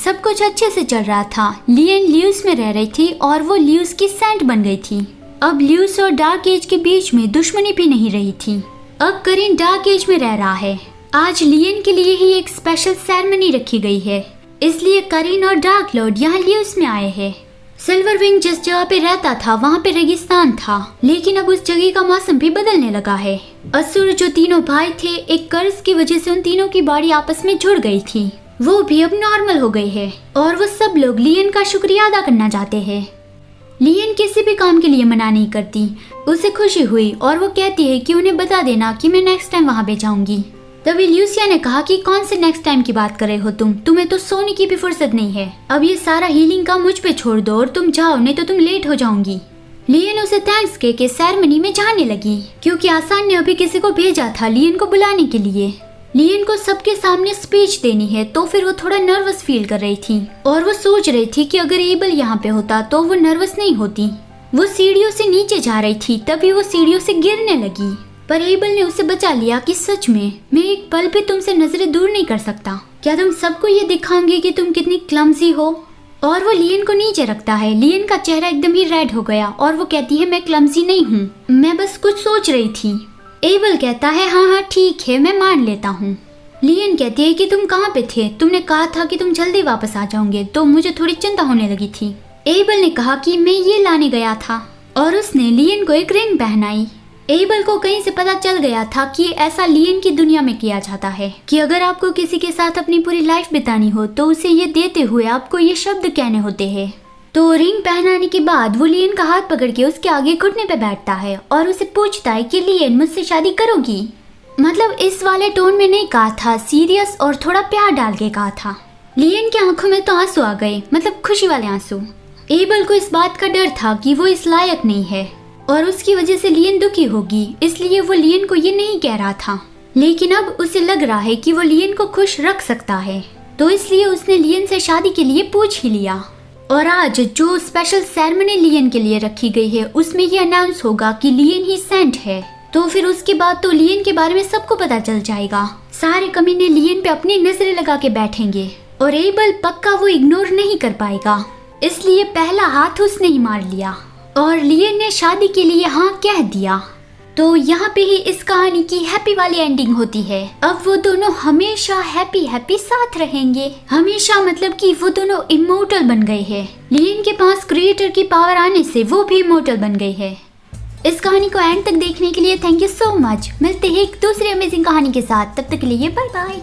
सब कुछ अच्छे से चल रहा था। लियन ल्यूस में रह रही थी और वो ल्यूस की सेंट बन गई थी। अब ल्यूस और डार्क एज के बीच में दुश्मनी भी नहीं रही थी। अब करीन डार्क एज में रह रहा है। आज लियन के लिए ही एक स्पेशल सेरेमनी रखी गई है, इसलिए करीन और डार्क लॉर्ड यहाँ ल्यूस में आए हैं। सिल्वर विंग जिस जगह पे रहता था वहाँ पे रेगिस्तान था, लेकिन अब उस जगह का मौसम भी बदलने लगा है। असुर जो तीनों भाई थे, एक कर्ज की वजह से उन तीनों की बॉडी आपस में जुड़ गई थी, वो भी अब नॉर्मल हो गई है और वो सब लोग लियन का शुक्रिया अदा करना चाहते हैं। लियन किसी भी काम के लिए मना नहीं करती। उसे खुशी हुई और वो कहती है कि उन्हें बता देना कि मैं नेक्स्ट टाइम वहाँ पे जाऊंगी। तभी ल्यूसिया ने कहा कि कौन से नेक्स्ट टाइम की बात कर रहे हो तुम्हें तो सोने की भी फुर्सत नहीं है। अब ये सारा हीलिंग का मुझ पे छोड़ दो और तुम जाओ, नहीं तो तुम लेट हो जाओगी। लियन उसे थैंक्स कह के सेरेमनी में जाने लगी, क्योंकि आसान ने अभी किसी को भेजा था लियन को बुलाने के लिए। लियन को सबके सामने स्पीच देनी है, तो फिर वो थोड़ा नर्वस फील कर रही थी और वो सोच रही थी कि अगर एबल यहाँ पे होता तो वो नर्वस नहीं होती। वो सीढ़ियों से नीचे जा रही थी, तभी वो सीढ़ियों से गिरने लगी, पर एबल ने उसे बचा लिया कि सच में मैं एक पल भी तुमसे नजरें दूर नहीं कर सकता। क्या तुम सबको ये दिखाओगे कि तुम कितनी क्लमजी हो? और वो लियन को नीचे रखता है। लियन का चेहरा एकदम ही रेड हो गया और वो कहती है मैं क्लमजी नहीं हूँ, मैं बस कुछ सोच रही थी। एबल कहता है हाँ हाँ ठीक है, मैं मान लेता हूँ। लियन कहती है कि तुम कहाँ पे थे? तुमने कहा था कि तुम जल्दी वापस आ जाओगे, तो मुझे थोड़ी चिंता होने लगी थी। एबल ने कहा कि मैं ये लाने गया था और उसने लियन को एक रिंग पहनाई। एबल को कहीं से पता चल गया था कि ऐसा लियन की दुनिया में किया जाता है कि अगर आपको किसी के साथ अपनी पूरी लाइफ बितानी हो तो उसे ये देते हुए आपको ये शब्द कहने होते हैं। तो रिंग पहनाने के बाद वो लियन का हाथ पकड़ के उसके आगे घुटने पे बैठता है और उसे पूछता है कि लियन मुझसे शादी करोगी? मतलब इस वाले टोन में नहीं कहा था, सीरियस और थोड़ा प्यार डाल के कहा था। लियन की आंखों में तो आंसू आ गए, मतलब खुशी वाले आंसू। एबल को इस बात का डर था कि वो इस लायक नहीं है और उसकी वजह से लियन दुखी होगी, इसलिए वो लियन को ये नहीं कह रहा था। लेकिन अब उसे लग रहा है कि वो लियन को खुश रख सकता है, तो इसलिए उसने लियन से शादी के लिए पूछ ही लिया। और आज जो स्पेशल सेरेमनी लियन के लिए रखी गई है उसमें ये अनाउंस होगा कि लियन ही सेंट है। तो फिर उसके बाद तो लियन के बारे में सबको पता चल जाएगा। सारे कमीने लियन पे अपनी नजरें लगा के बैठेंगे और एबल पक्का वो इग्नोर नहीं कर पाएगा, इसलिए पहला हाथ उसने ही मार लिया और लियन ने शादी के लिए हाँ कह दिया। तो यहाँ पे ही इस कहानी की हैप्पी वाली एंडिंग होती है। अब वो दोनों हमेशा हैप्पी हैप्पी साथ रहेंगे, हमेशा, मतलब कि वो दोनों इमोर्टल बन गए हैं। लियन के पास क्रिएटर की पावर आने से वो भी इमोर्टल बन गई है। इस कहानी को एंड तक देखने के लिए थैंक यू सो मच। मिलते हैं एक दूसरी अमेजिंग कहानी के साथ, तब तक के लिए बाय बाय।